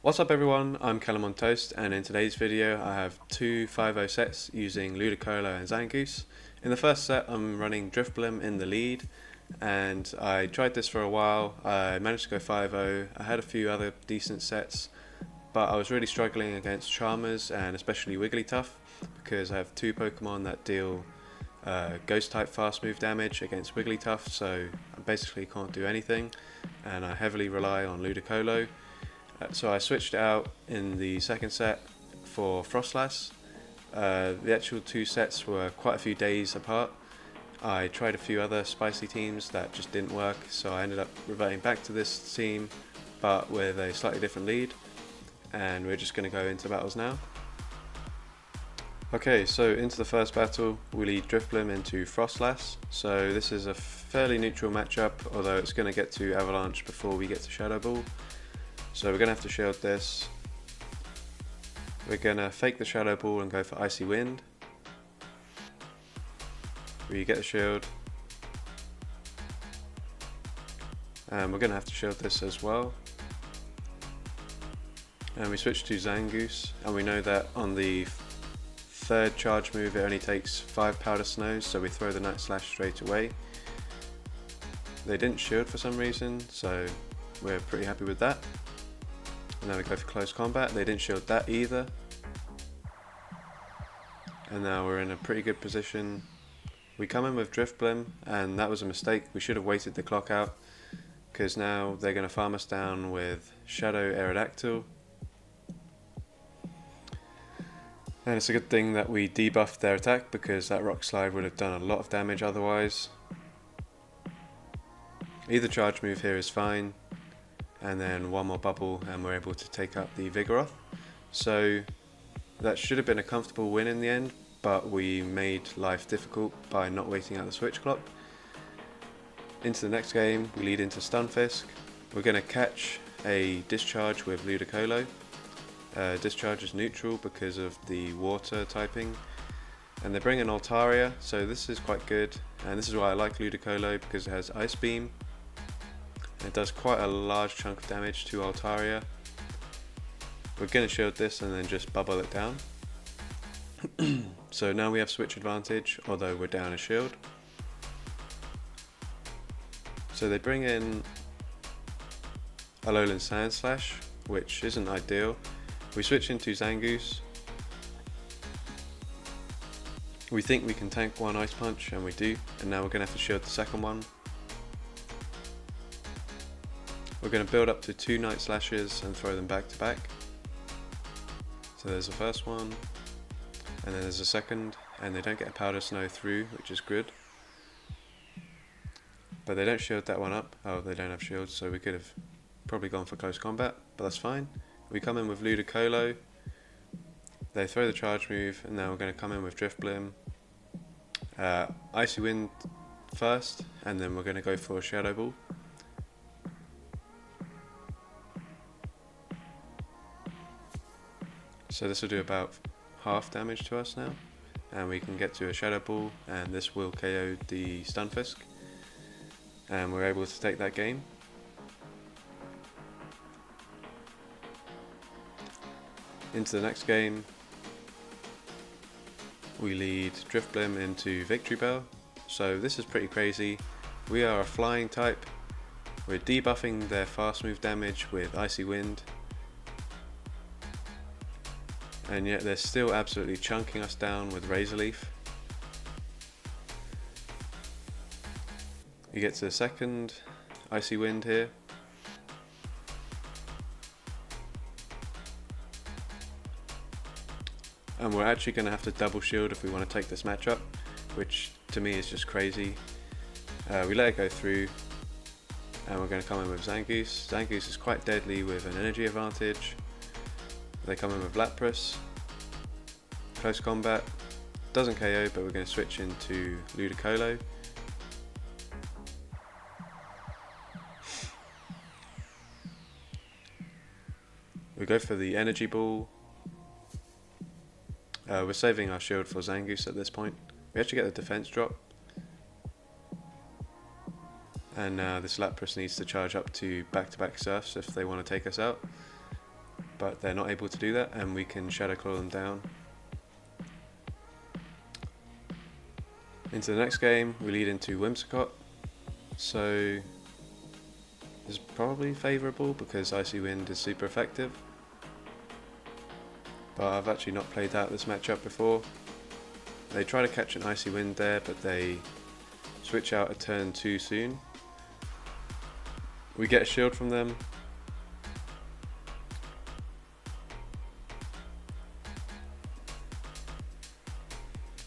What's up everyone, I'm CallumOnToast, and in today's video I have two 5-0 sets using Ludicolo and Zangoose. In the first set I'm running Drifblim in the lead, and I tried this for a while. I managed to go 5-0, I had a few other decent sets, but I was really struggling against Charmers and especially Wigglytuff because I have two Pokemon that deal Ghost type fast move damage against Wigglytuff, so I basically can't do anything, and I heavily rely on Ludicolo. So I switched out in the second set for Froslass. The actual two sets were quite a few days apart. I tried a few other spicy teams that just didn't work, so I ended up reverting back to this team but with a slightly different lead, and we're just going to go into battles now. Okay, so into the first battle we lead Drifblim into Froslass. So this is a fairly neutral matchup, although it's going to get to Avalanche before we get to Shadow Ball. So we're going to have to shield this. We're going to fake the Shadow Ball and go for Icy Wind. We get the shield. And we're going to have to shield this as well. And we switch to Zangoose, and we know that on the third charge move it only takes 5 Powder Snows, so we throw the Night Slash straight away. They didn't shield for some reason, so we're pretty happy with that. And now we go for close combat. They didn't shield that either. And now we're in a pretty good position. We come in with Drifblim, and that was a mistake. We should have waited the clock out, because now they're going to farm us down with Shadow Aerodactyl. And it's a good thing that we debuffed their attack, because that Rock Slide would have done a lot of damage otherwise. Either charge move here is fine, and then one more bubble and we're able to take up the Vigoroth. So that should have been a comfortable win in the end, but we made life difficult by not waiting out the switch clock. Into the next game we lead into Stunfisk. We're going to catch a Discharge with Ludicolo. Discharge is neutral because of the water typing, and they bring in Altaria, so this is quite good, and this is why I like Ludicolo, because it has Ice Beam. It does quite a large chunk of damage to Altaria. We're going to shield this and then just bubble it down. So now we have switch advantage, although we're down a shield. So they bring in Alolan Sandslash, which isn't ideal. We switch into Zangoose. We think we can tank one Ice Punch, and we do, and now we're going to have to shield the second one. We're going to build up to 2 Night Slashes and throw them back to back. So there's the first one, and then there's a second, and they don't get a Powder Snow through, which is good. But they don't shield that one up. Oh, they don't have shields, so we could have probably gone for close combat, but that's fine. We come in with Ludicolo. They throw the charge move, and now we're going to come in with Drifblim. Icy Wind first, and then we're going to go for Shadow Ball. So this will do about half damage to us now, and we can get to a Shadow Ball, and this will KO the Stunfisk, and we're able to take that game. Into the next game, we lead Drifblim into Victory Bell. So this is pretty crazy. We are a flying type. We're debuffing their fast move damage with Icy Wind, and yet they're still absolutely chunking us down with Razor Leaf. You get to the second Icy Wind here. And we're actually going to have to double shield if we want to take this matchup, which to me is just crazy. We let it go through, and we're going to come in with Zangoose. Zangoose is quite deadly with an energy advantage. They come in with Lapras. Close combat. Doesn't KO, but we're going to switch into Ludicolo. We go for the Energy Ball. We're saving our shield for Zangoose at this point. We actually get the defense drop. And this Lapras needs to charge up to back-to-back surfs if they want to take us out. but they're not able to do that, and we can Shadow Claw them down. Into the next game, we lead into Whimsicott, so it's probably favourable because Icy Wind is super effective, but I've actually not played out this matchup before. They try to catch an Icy Wind there, but they switch out a turn too soon. We get a shield from them.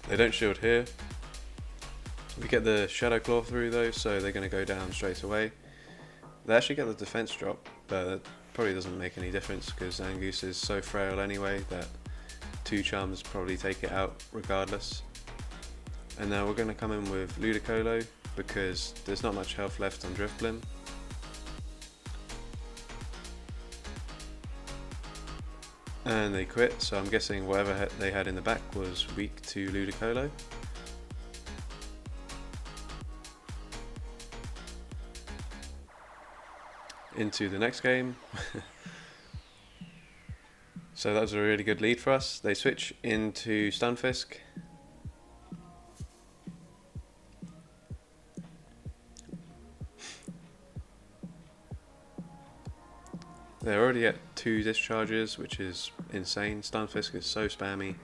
They don't shield here. We get the Shadow Claw through though, so they're going to go down straight away. They actually get the defense drop, but that probably doesn't make any difference because Zangoose is so frail anyway that 2 charms probably take it out regardless. And now we're going to come in with Ludicolo because there's not much health left on Drifblim. And they quit, so I'm guessing whatever they had in the back was weak to Ludicolo. Into the next game. So that was a really good lead for us. They switch into Stunfisk. They're already at 2 discharges, which is insane. Stunfisk is so spammy.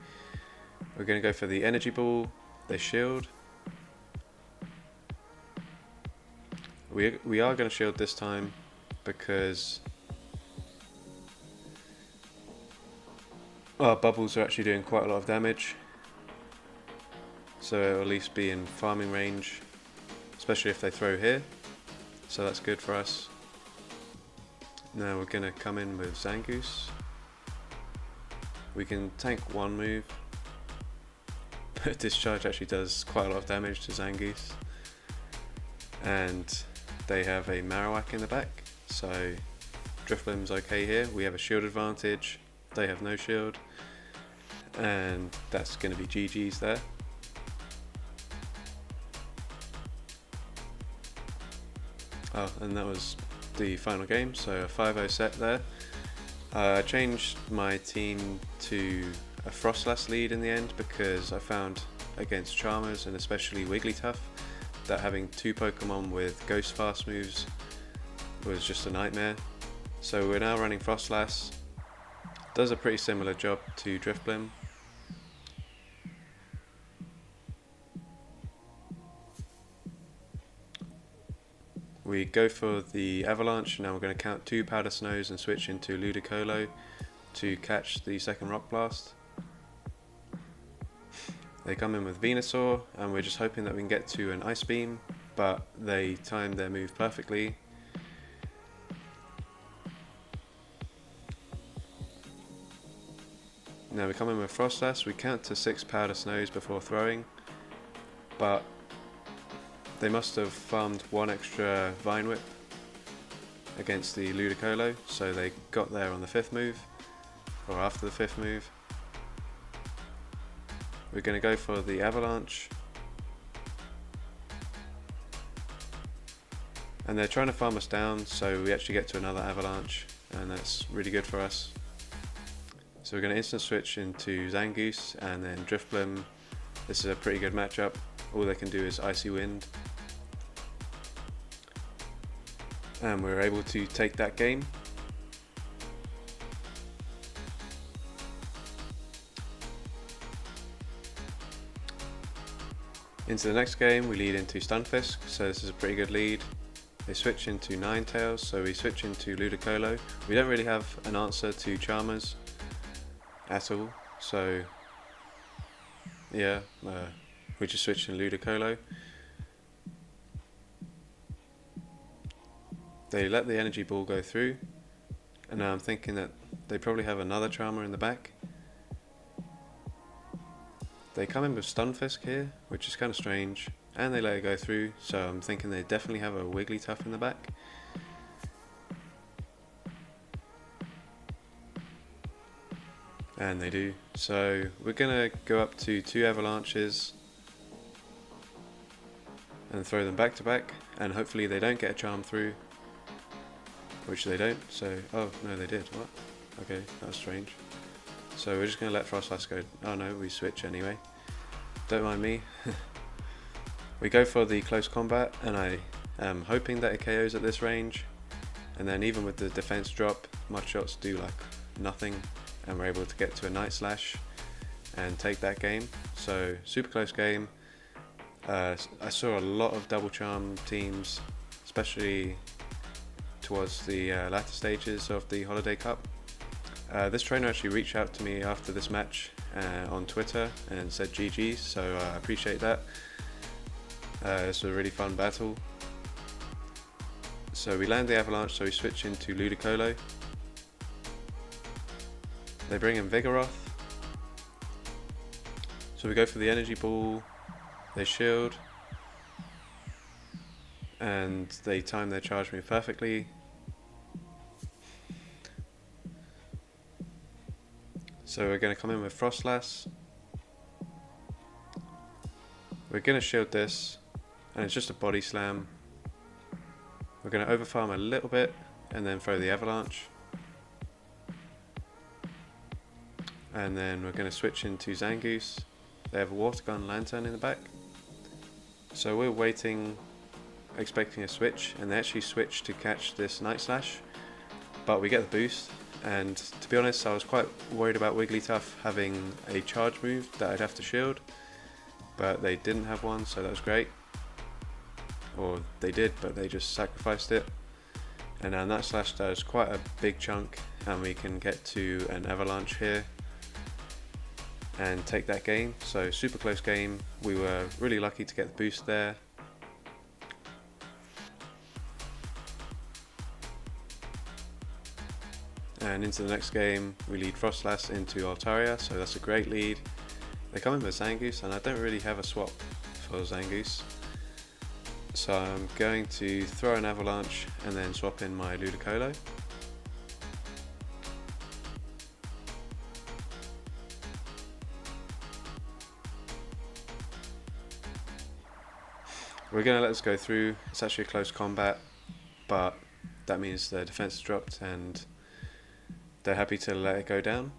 We're going to go for the energy ball. They shield. We are going to shield this time because our bubbles are actually doing quite a lot of damage, so it'll at least be in farming range, especially if they throw here, so that's good for us. Now we're going to come in with Zangoose. We can tank 1 move, but Discharge actually does quite a lot of damage to Zangoose, and they have a Marowak in the back, so Drifblim's okay here. We have a shield advantage, they have no shield, and that's going to be GG's there. Oh, and that was the final game, so a 5-0 set there. I changed my team to a Froslass lead in the end because I found against Charmers and especially Wigglytuff that having 2 Pokemon with Ghost Fast moves was just a nightmare. So we're now running Froslass. Does a pretty similar job to Drifblim. We go for the Avalanche. Now we're going to count 2 Powder Snows and switch into Ludicolo to catch the second Rock Blast. They come in with Venusaur and we're just hoping that we can get to an Ice Beam, but they timed their move perfectly. Now we come in with Froslass. We count to 6 Powder Snows before throwing, but they must have farmed 1 extra Vine Whip against the Ludicolo, so they got there on the 5th move, or after the 5th move. We're going to go for the Avalanche. And they're trying to farm us down, so we actually get to another Avalanche, and that's really good for us. So we're going to instant switch into Zangoose and then Drifblim. This is a pretty good matchup. All they can do is Icy Wind. And we're able to take that game. Into the next game, we lead into Stunfisk, so this is a pretty good lead. They switch into Ninetales, so we switch into Ludicolo. We don't really have an answer to Charmers at all, so yeah, we just switched in Ludicolo. They let the energy ball go through, and now I'm thinking that they probably have another Charmer in the back. They come in with Stunfisk here, which is kind of strange, and they let it go through, so I'm thinking they definitely have a Wigglytuff in the back. And they do. So we're going to go up to 2 Avalanches and throw them back to back, and hopefully they don't get a charm through, which they don't, so, oh no they did, what? Okay, that was strange. So we're just going to let Froslass go. Oh no, we switch anyway. Don't mind me. We go for the close combat, and I am hoping that it KOs at this range. And then even with the defense drop, mud shots do like nothing, and we're able to get to a Night Slash and take that game. So super close game. I saw a lot of double charm teams, especially towards the latter stages of the Holiday Cup. This trainer actually reached out to me after this match on Twitter and said GG's, so I appreciate that. This was a really fun battle. So we land the Avalanche, so we switch into Ludicolo. They bring in Vigoroth. So we go for the Energy Ball, they shield, and they time their charge move perfectly. So we're going to come in with Froslass. We're going to shield this, and it's just a body slam. We're going to overfarm a little bit and then throw the Avalanche. And then we're going to switch into Zangoose. They have a Water Gun Lantern in the back. So we're waiting, expecting a switch, and they actually switch to catch this Night Slash. But we get the boost, and to be honest, I was quite worried about Wigglytuff having a charge move that I'd have to shield. But they didn't have one, so that was great. Or they did, but they just sacrificed it. And now Night Slash does quite a big chunk, and we can get to an Avalanche here and take that game. So super close game. We were really lucky to get the boost there. And into the next game, we lead Froslass into Altaria, so that's a great lead. They come in with Zangoose, and I don't really have a swap for Zangoose. So I'm going to throw an Avalanche and then swap in my Ludicolo. We're going to let this go through. It's actually a close combat, but that means the defense dropped and they're happy to let it go down.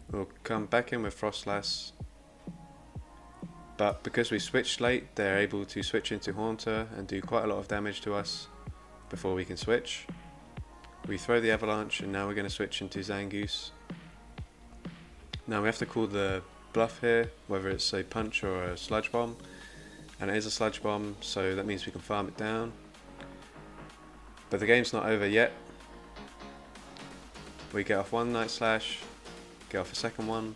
We'll come back in with Froslass, but because we switched late, they're able to switch into Haunter and do quite a lot of damage to us before we can switch. We throw the Avalanche, and now we're going to switch into Zangoose. Now we have to call the bluff here, whether it's a punch or a sludge bomb, and it is a sludge bomb, so that means we can farm it down. But the game's not over yet. We get off one Night Slash, get off a second one,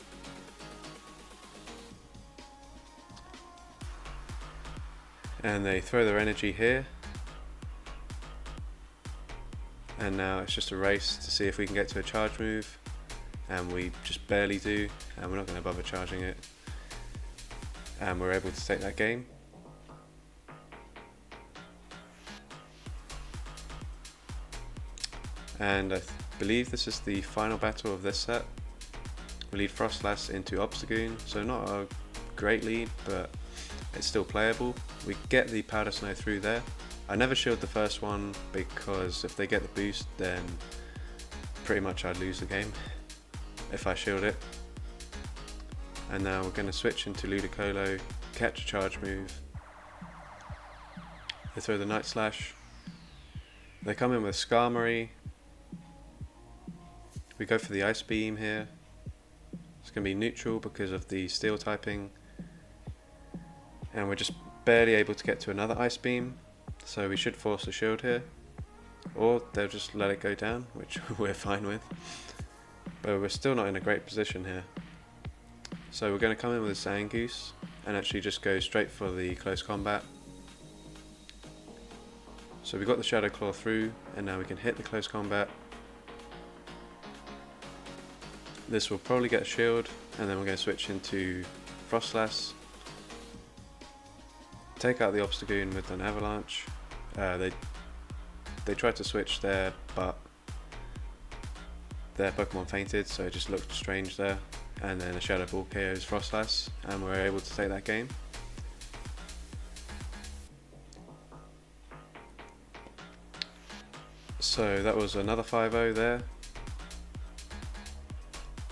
and they throw their energy here, and now it's just a race to see if we can get to a charge move, and we just barely do, and we're not going to bother charging it, and we're able to take that game. And I believe this is the final battle of this set. We lead Froslass into Obstagoon, so not a great lead, but it's still playable. We get the Powder Snow through there. I never shield the first one because if they get the boost, then pretty much I'd lose the game if I shield it. And now we're going to switch into Ludicolo, catch a charge move. They throw the Night Slash. They come in with Skarmory. We go for the Ice Beam here. It's going to be neutral because of the steel typing. And we're just barely able to get to another Ice Beam. So we should force a shield here. Or they'll just let it go down, which we're fine with. But we're still not in a great position here. So we're going to come in with a Zangoose and actually just go straight for the close combat. So we got the Shadow Claw through, and now we can hit the close combat. This will probably get a shield, and then we're going to switch into Froslass. Take out the Obstagoon with an Avalanche. They tried to switch there, but their Pokemon fainted, so it just looked strange there. And then a Shadow Ball KOs Froslass, and we're able to take that game. So that was another 5-0 there.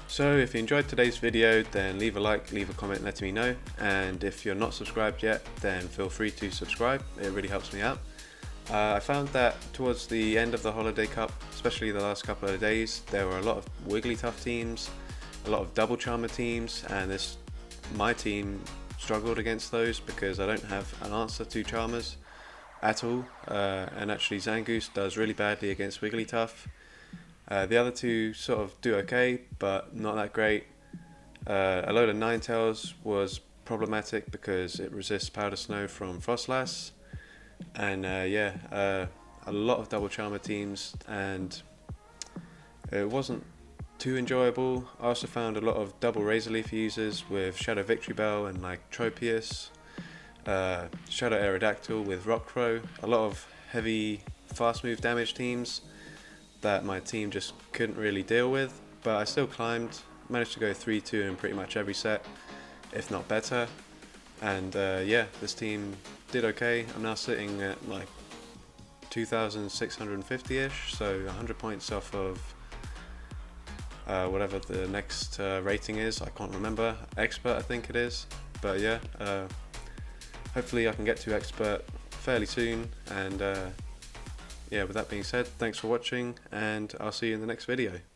So if you enjoyed today's video, then leave a like, leave a comment letting me know, and if you're not subscribed yet, then feel free to subscribe. It really helps me out. I found that towards the end of the Holiday Cup, especially the last couple of days, there were a lot of Wigglytuff teams, a lot of double charmer teams, and my team struggled against those because I don't have an answer to charmers at all, and actually Zangoose does really badly against Wigglytuff. The other two sort of do okay, but not that great. A load of Ninetales was problematic because it resists Powder Snow from Froslass, and a lot of double charmer teams, and it wasn't too enjoyable. I also found a lot of double Razor Leaf users with Shadow Victory Bell and like Tropius, Shadow Aerodactyl with Rock Crow, a lot of heavy fast move damage teams that my team just couldn't really deal with, but I still climbed, managed to go 3-2 in pretty much every set, if not better, and this team did okay. I'm now sitting at like 2,650-ish, so 100 points off of whatever the next rating is. I can't remember, Expert I think it is, but yeah, hopefully I can get to Expert fairly soon, and with that being said, thanks for watching, and I'll see you in the next video.